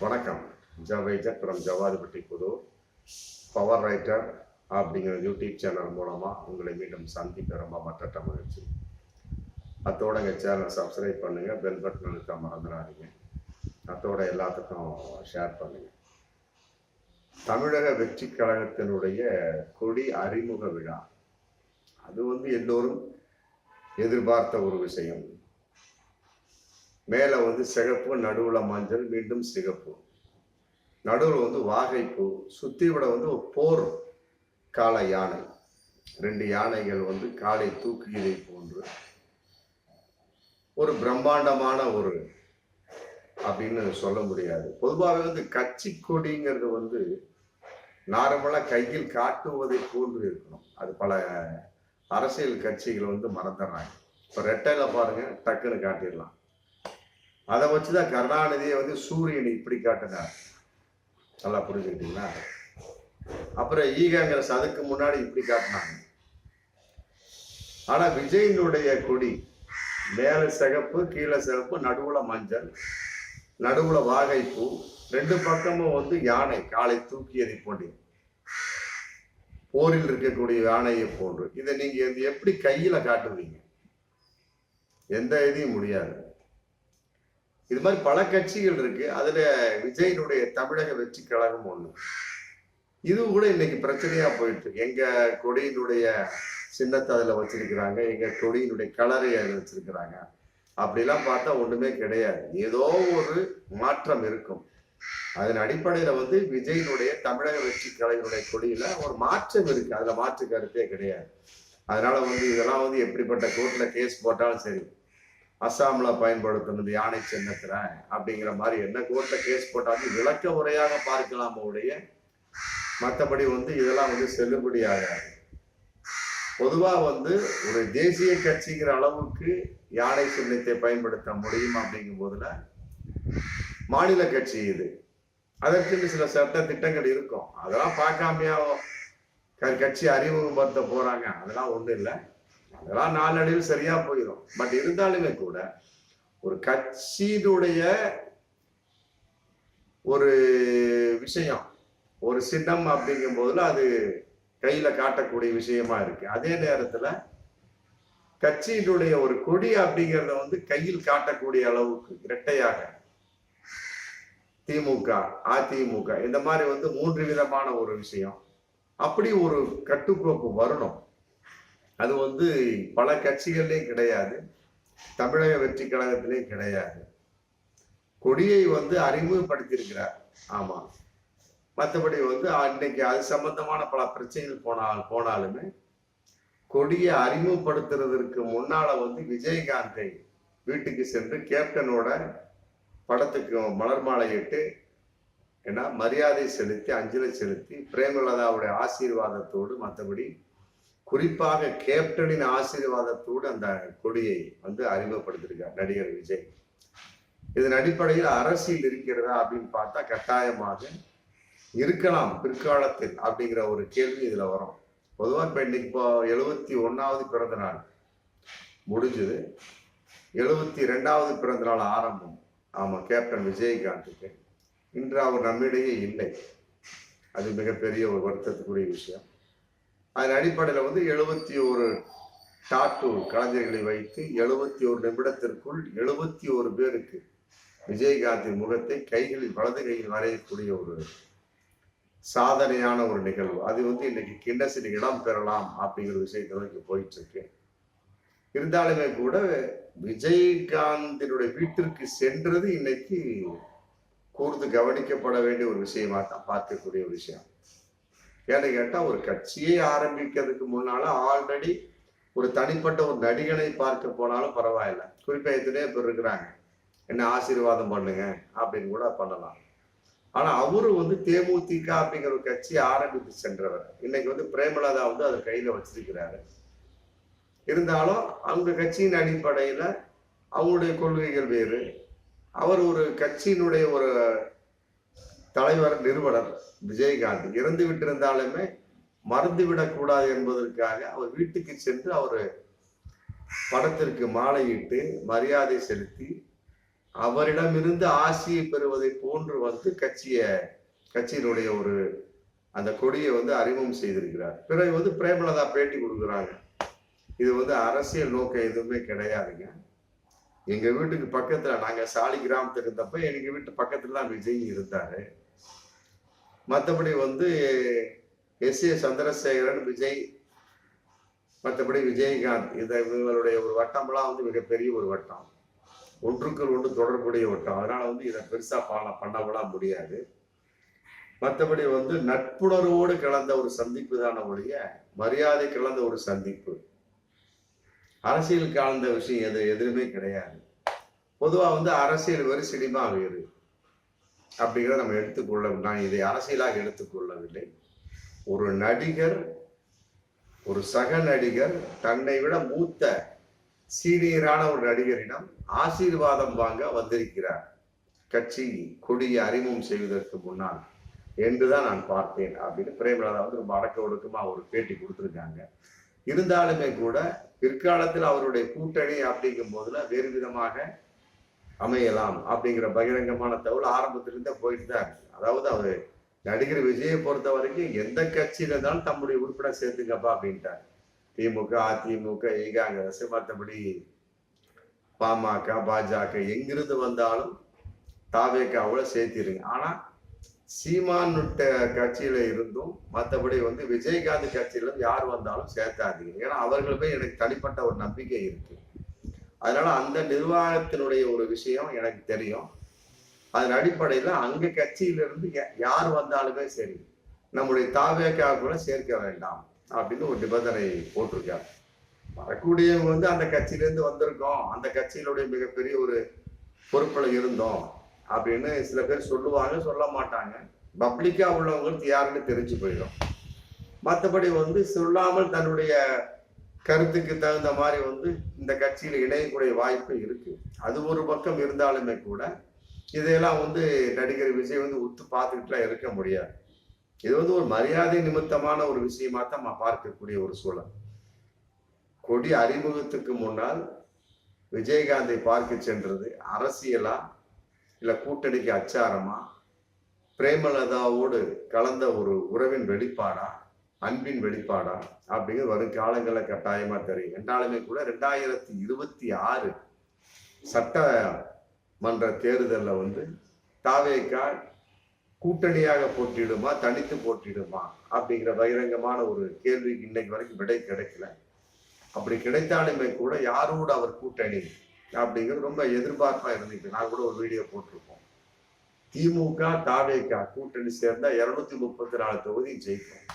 வணக்கம். ஜவைஜட் from Javadipatti Puthur. Power writer அப்படிங்கிற யூடியூப் சேனல் மூலமாக உங்களை மீண்டும் சந்திக்க ரொம்ப மற்ற மகிழ்ச்சி. அத்தோட எங்கள் சேனலை சப்ஸ்கிரைப் பண்ணுங்கள், பெல் பட்டன் அழுத்த மறந்துடாதீங்க. அத்தோட எல்லாத்துக்கும் ஷேர் பண்ணுங்கள். தமிழக வெற்றி கழகத்தினுடைய கொடி அறிமுக விழா, அது எல்லோரும் எதிர்பார்த்த ஒரு விஷயம். மேலே சிகப்பு, நடுவில் மஞ்சள், மீண்டும் சிகப்பு, நடுவில் வாகைப்பூ, சுற்றி விட ஒரு போர் கால யானை, 2 யானைகள் காலை தூக்கியதை போன்று ஒரு பிரம்மாண்டமான ஒரு அப்படின்னு சொல்ல முடியாது. பொதுவாகவே கட்சி கொடிங்கிறது நார்மலா கையில் காட்டுவதை போன்று இருக்கணும். அது பல அரசியல் கட்சிகள் மறந்துடுறாங்க. இப்போ ரெட்டையில பாருங்க, டக்குன்னு காட்டிடலாம். அதை வச்சுதான் கருணாநிதியை சூரியன் இப்படி காட்டினார். நல்லா புரிஞ்சுக்கிட்டீங்களா? அப்புறம் ஈகாங்கிரஸ் அதுக்கு முன்னாடி இப்படி காட்டினாங்க. ஆனா விஜயினுடைய கொடி மேல சிகப்பு, கீழே சிகப்பு, நடுவுல மஞ்சள், நடுவுல வாகைப்பூ, 2 பக்கமும் யானை காலை தூக்கியதை போன்று, போரில் இருக்கக்கூடிய யானையை போன்று. இதை நீங்க எப்படி கையில காட்டுவீங்க? எந்த இதையும் முடியாது. இது மாதிரி பல கட்சிகள் இருக்கு. அதுல விஜயினுடைய தமிழக வெற்றி கழகம் ஒண்ணு. இது கூட இன்னைக்கு பிரச்சனையா போயிட்டு இருக்கு. எங்க கொடியினுடைய சின்னத்தை அதுல வச்சிருக்கிறாங்க, எங்க கொடியினுடைய கலரை அதுல வச்சிருக்கிறாங்க. அப்படிலாம் பார்த்தா ஒண்ணுமே கிடையாது. ஏதோ ஒரு மாற்றம் இருக்கும். அதன் அடிப்படையில விஜயினுடைய தமிழக வெற்றி கழகத்தினுடைய கொடியில ஒரு மாற்றம் இருக்கு. அதுல மாற்று கருத்தே கிடையாது. அதனால இதெல்லாம் எப்படிப்பட்ட கோர்ட்ல கேஸ் போட்டாலும் சரி, அசாம்ல பயன்படுத்தினது யானை சின்னத்துல அப்படிங்கிற மாதிரி என்ன கோர்ட்ல கேஸ் போட்டாலும் விளக்க உரையாக பார்க்கலாம் உடைய. மற்றபடி இதெல்லாம் செல்லுபடியாகாது. பொதுவா ஒரு தேசிய கட்சிங்கிற அளவுக்கு யானை சின்னத்தை பயன்படுத்த முடியும் அப்படிங்கும் போதுல மாநில கட்சி இது. அதற்கு சில சட்ட திட்டங்கள் இருக்கும். அதெல்லாம் பார்க்காமையா கட்சி அறிமுகப்படுத்த போறாங்க? அதெல்லாம் ஒண்ணும் இல்லை. அதெல்லாம் நாளடைவில் சரியா போயிடும். பட் இருந்தாலுமே கூட ஒரு கட்சியினுடைய ஒரு விஷயம், ஒரு சின்னம் அப்படிங்கும் போதுல அது கையில காட்டக்கூடிய விஷயமா இருக்கு. அதே நேரத்துல கட்சியினுடைய ஒரு கொடி அப்படிங்கிறத கையில் காட்டக்கூடிய அளவுக்கு இரட்டையாக திமுக, அதிமுக இந்த மாதிரி 3 விதமான ஒரு விஷயம். அப்படி ஒரு கட்டுக்கோப்பு வரணும். அது பல கட்சிகள்லயும் கிடையாது, தமிழக வெற்றி கழகத்திலேயும் கிடையாது. கொடியை அறிமுகப்படுத்தியிருக்கிறார். ஆமா. மற்றபடி இன்னைக்கு அது சம்பந்தமான பல பிரச்சனைகள் போனாலுமே கொடியை அறிமுகப்படுத்துறதற்கு முன்னால விஜயகாந்தை வீட்டுக்கு சென்று கேப்டனோட படத்துக்கு மலர் மாலை இட்டு மரியாதை செலுத்தி, அஞ்சலி செலுத்தி, பிரேமலதாவுடைய ஆசீர்வாதத்தோடு, மற்றபடி குறிப்பாக கேப்டனின் ஆசீர்வாதத்தோடு அந்த கொடியை அறிமுகப்படுத்திருக்கார் நடிகர் விஜய். இதன் அடிப்படையில் அரசியல் இருக்கிறதா அப்படின்னு பார்த்தா கட்டாயமாக இருக்கலாம் பிற்காலத்தில் அப்படிங்கிற ஒரு கேள்வி இதுல வரும். பொதுவா இப்ப இன்னைக்கு 71வது பிறந்த நாள் முடிஞ்சது, 72வது பிறந்த நாள் ஆரம்பம். ஆமா, கேப்டன் விஜயகாந்துக்கு. இன்று அவர் நம்மிடையே இல்லை. அது மிகப்பெரிய ஒரு வருத்தத்துக்குரிய விஷயம். அதன் அடிப்படையில் 71 டாட்டூ கலைஞர்களை வைத்து 71 நிமிடத்திற்குள் 71 பேருக்கு விஜயகாந்தின் முகத்தை வலது கையில் வரையக்கூடிய ஒரு சாதனையான ஒரு நிகழ்வு. அது இன்னைக்கு கின்னஸில் இடம் பெறலாம் அப்படிங்கிற விஷயத்தை நோக்கி போயிட்டு இருக்கு. இருந்தாலுமே கூட விஜயகாந்தினுடைய வீட்டிற்கு சென்றது இன்னைக்கு கூர்ந்து கவனிக்கப்பட வேண்டிய ஒரு விஷயமா தான் பார்க்கக்கூடிய ஒரு விஷயம். ஏன்னு கேட்டா, ஒரு கட்சியை ஆரம்பிக்கிறதுக்கு முன்னால ஆல்ரெடி ஒரு தனிப்பட்ட ஒரு நடிகனை பார்க்க போனாலும் பரவாயில்ல. குறிப்பா எத்தனையோ பேர் இருக்கிறாங்க, என்ன ஆசீர்வாதம் பண்ணுங்க அப்படின்னு கூட பண்ணலாம். ஆனா அவரு தேமுதிக அப்படிங்கிற ஒரு கட்சியை ஆரம்பித்து சென்றவர். இன்னைக்கு பிரேமலதா அதை கையில வச்சிருக்கிறாரு. இருந்தாலும் அவங்க கட்சியின் அடிப்படையில அவங்களுடைய கொள்கைகள் வேறு. அவர் ஒரு கட்சியினுடைய ஒரு தலைவர், நிறுவனர் விஜயகாந்த் இறந்து விட்டிருந்தாலுமே மறந்து விடக்கூடாது என்பதற்காக அவர் வீட்டுக்கு சென்று அவர் படத்திற்கு மாலையிட்டு மரியாதை செலுத்தி அவரிடமிருந்து ஆசியை பெறுவதை போன்று வந்து கட்சியினுடைய ஒரு அந்த கொடியை வந்து அறிமுகம் செய்திருக்கிறார். பிறகு வந்து பிரேமலதா பேட்டி கொடுக்குறாங்க. இது வந்து அரசியல் நோக்கம் எதுவுமே கிடையாதுங்க. எங்க வீட்டுக்கு பக்கத்துல, நாங்க சாலி கிராமத்துக்கு இருந்தப்ப எங்க வீட்டு பக்கத்துல தான் விஜய் இருந்தாரு. மற்றபடி வந்து எஸ்.ஏ. சந்திரசேகரன், விஜய், மற்றபடி விஜயகாந்த், இவங்களுடைய ஒரு வட்டம்லாம் வந்து மிகப்பெரிய ஒரு வட்டம், ஒன்றுக்குள் ஒன்று தொடர்புடைய வட்டம். அதனால வந்து இதை பெருசா பண்ணவிடலாம் முடியாது. மற்றபடி வந்து நட்புணர்வோடு கலந்த ஒரு சந்திப்பு தான ஒழிய மரியாதை கலந்த ஒரு சந்திப்பு, அரசியல் கலந்த விஷயம் எதுவுமே கிடையாது. பொதுவா வந்து அரசியல் வேறு, சினிமா வேறு அப்படிங்கிறத நம்ம எடுத்துக்கொள்ள, நான் இதை அரசியலாக எடுத்துக்கொள்ளவில்லை. ஒரு நடிகர், ஒரு சக நடிகர் தன்னை விட மூத்த சீனியரான ஒரு நடிகரிடம் ஆசீர்வாதம் வாங்க வந்திருக்கிறார் கட்சி கொடியை அறிமுகம் செய்வதற்கு முன்னால் என்றுதான் நான் பார்த்தேன் அப்படின்னு பிரேமலதா வந்து ரொம்ப அடக்க ஒடுக்கமா ஒரு பேட்டி கொடுத்துருக்காங்க. இருந்தாலுமே கூட பிற்காலத்தில் அவருடைய கூட்டணி அப்படிங்கும் போதுல வேறு விதமாக அமையலாம் அப்படிங்கிற பகிரங்கமான தகவல் ஆரம்பத்திலிருந்தே போயிட்டு தான் இருக்கு. அதாவது அவர் நடிகர் விஜயை பொறுத்த வரைக்கும் எந்த கட்சியில இருந்தாலும் தம்முடைய உறுப்பினர் சேர்த்துக்கப்பா அப்படின்ட்டார். திமுக, அதிமுக, காங்கிரஸ், மற்றபடி பாமக, பாஜக எங்கிருந்து வந்தாலும் தாவேக்காவோட சேர்த்திருங்க. ஆனா சீமான் கட்சியில இருந்தும் மற்றபடி வந்து விஜயகாந்த் கட்சியில யார் வந்தாலும் சேர்த்தாதீங்க. ஏன்னா அவர்களுமே எனக்கு தனிப்பட்ட ஒரு நம்பிக்கை இருக்கு. அதனால அந்த நிர்வாகத்தினுடைய ஒரு விஷயம் எனக்கு தெரியும். அதன் அடிப்படையில அங்க கட்சியிலிருந்து யார் வந்தாலுமே சரி நம்முடைய தாவேக்காவுக்குள்ள சேர்க்க வேண்டாம் அப்படின்னு ஒரு நிபந்தனை போட்டிருக்காரு. வரக்கூடியவங்க வந்து அந்த கட்சியிலேருந்து வந்திருக்கோம், அந்த கட்சியினுடைய மிகப்பெரிய ஒரு பொறுப்புல இருந்தோம் அப்படின்னு சில பேர் சொல்லுவாங்க, சொல்ல மாட்டாங்க. பப்ளிக்கா உள்ளவங்களுக்கு யாருன்னு தெரிஞ்சு போயிடும். மற்றபடி வந்து சொல்லாமல் தன்னுடைய கருத்துக்கு தகுந்த மாதிரி வந்து இந்த கட்சியில இணையக்கூடிய வாய்ப்பு இருக்கு. அது ஒரு பக்கம் இருந்தாலுமே கூட இதையெல்லாம் வந்து நடிகர் விஜய் வந்து ஒத்து பார்த்துக்கிட்டுலாம் இருக்க முடியாது. இது வந்து ஒரு மரியாதை நிமித்தமான ஒரு விஷயமா தான் நம்ம பார்க்கக்கூடிய ஒரு சூழல். கொடி அறிமுகத்துக்கு முன்னால் விஜயகாந்தை பார்க்க சென்றது அரசியலா இல்ல கூட்டணிக்கு அச்சாரமா, பிரேமலதாவோடு கலந்த ஒரு உறவின் வெளிப்பாடா, அன்பின் வெளிப்பாடா அப்படிங்கிறது வரும் காலங்களில் கட்டாயமா தெரியும். என்றாலுமே கூட 2026 சட்டமன்ற தேர்தலில் வந்து தாவேகா கூட்டணியாக போட்டிடுமா, தனித்து போட்டிடுமா அப்படிங்கிற பகிரங்கமான ஒரு கேள்விக்கு இன்னைக்கு வரைக்கும் விடை கிடைக்கல. அப்படி கிடைத்தாலுமே கூட யாரோடு அவர் கூட்டணி அப்படிங்கிறது ரொம்ப எதிர்பார்ப்பா இருந்துச்சு. நான் கூட ஒரு வீடியோ போட்டிருப்போம். திமுக தாவேகா கூட்டணி சேர்ந்தா 234 தொகுதி ஜெயிக்கும்.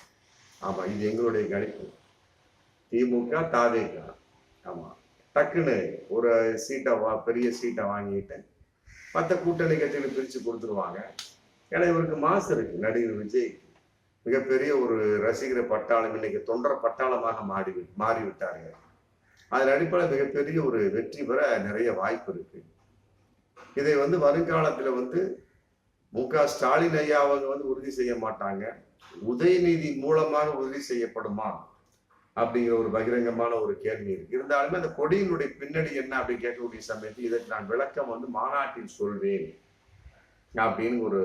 ஆமா, இது எங்களுடைய கணிப்பு. திமுக தாவேகா ஆமா டக்குன்னு ஒரு பெரிய சீட்டை வாங்கிட்டு மற்ற கூட்டணி கட்சிகளை பிரிச்சு கொடுத்துருவாங்க. ஏன்னா இவருக்கு மாசு இருக்கு. நடிகர் விஜய் மிகப்பெரிய ஒரு ரசிகர் பட்டாளம், இன்னைக்கு தொண்டர் பட்டாளமாக மாறிவிட்டார்கள். அதன் அடிப்படையில் மிகப்பெரிய ஒரு வெற்றி பெற நிறைய வாய்ப்பு இருக்கு. இதை வந்து வருங்காலத்துல வந்து மு.க. ஸ்டாலின் ஐயா அவங்க வந்து உறுதி செய்ய மாட்டாங்க. உதயநிதி மூலமாக உறுதி செய்யப்படுமா அப்படிங்கிற ஒரு பகிரங்கமான ஒரு கேள்வி இருக்கு. இருந்தாலுமே அந்த கொடியினுடைய பின்னணி என்ன அப்படின்னு கேட்கக்கூடிய சமயத்தில் இதற்கு நான் விளக்கம் வந்து மாநாட்டில் சொல்வேன் அப்படின்னு ஒரு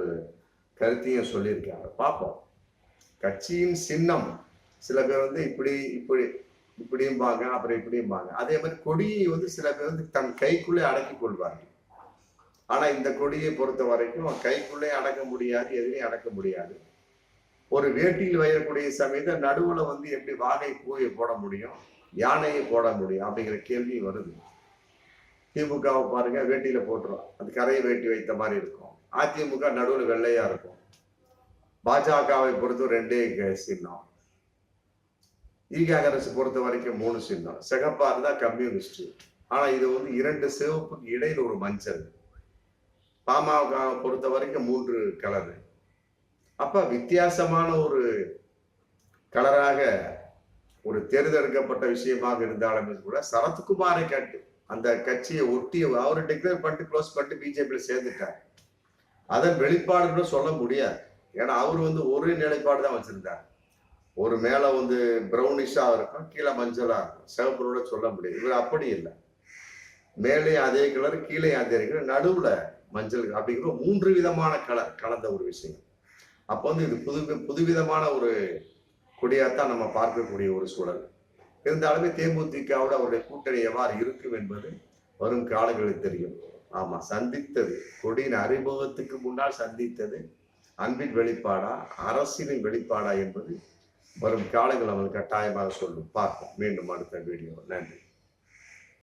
கருத்தையும் சொல்லியிருக்காங்க. பார்ப்போம். கட்சியின் சின்னம் சில பேர் வந்து இப்படியும்பாங்க, அப்புறம் இப்படியும்பாங்க. அதே மாதிரி கொடியை வந்து சில பேர் வந்து தன் கைக்குள்ளே அடக்கி கொள்வார்கள். ஆனா இந்த கொடியை பொறுத்த வரைக்கும் கைக்குள்ளே அடக்க முடியாது, எதுலையும் அடக்க முடியாது. ஒரு வேட்டியில் வைக்கக்கூடிய சமயத்தில் நடுவுல வந்து எப்படி வாகை பூவை போட முடியும், யானையை போட முடியும் அப்படிங்கிற கேள்வி வருது. திமுகவை பாருங்க, வேட்டியில போட்டுரும், அது கரையை வேட்டி வைத்த மாதிரி இருக்கும். அதிமுக நடுவுல வெள்ளையா இருக்கும். பாஜகவை பொறுத்த 2 சின்னம். காங்கிரஸ் பொறுத்த வரைக்கும் 3 சின்னம். சிகப்பா இருந்தா கம்யூனிஸ்ட். ஆனா இது வந்து 2 சிவப்புக்கு இடையில் ஒரு மஞ்சள். பாமக பொறுத்த வரைக்கும் 3 கலரு. அப்ப வித்தியாசமான ஒரு கலராக ஒரு தேர்ந்தெடுக்கப்பட்ட விஷயமாக இருந்தாலுமே கூட சரத்குமாரை கட்டு அந்த கட்சியை ஒட்டி அவரு டிக்ளேர் பண்ணிட்டு க்ளோஸ் பண்ணிட்டு பிஜேபியில சேர்ந்துட்டார். அதன் வெளிப்பாடுன்னு சொல்ல முடியாது. ஏன்னா அவர் வந்து ஒரு நிலைப்பாடு தான் வச்சிருந்தார். ஒரு மேல வந்து பிரௌனிஷா இருக்கும், கீழே மஞ்சளா இருக்கும், சிவப்புனோட சொல்ல முடியாது. இவர் அப்படி இல்லை. மேலே அதே கலர், கீழே அதே கலர், நடுவுல மஞ்சள் அப்படிங்கிற 3 விதமான கலர் கலந்த ஒரு விஷயம். அப்போ வந்து இது புதுவிதமான ஒரு கொடியாத்தான் நம்ம பார்க்கக்கூடிய ஒரு சூழல். இருந்தாலுமே தேமுதிகவோட அவருடைய கூட்டணி எவ்வாறு இருக்கும் என்பது வரும் காலங்களில் தெரியும். ஆமா, சந்தித்தது கொடியின் அறிமுகத்துக்கு முன்னால் சந்தித்தது அன்பின் வெளிப்பாடா, அரசியலின் வெளிப்பாடா என்பது வரும் காலங்கள் நமக்கு கட்டாயமாக சொல்லும். பார்ப்போம் மீண்டும் அடுத்த வீடியோ. நன்றி.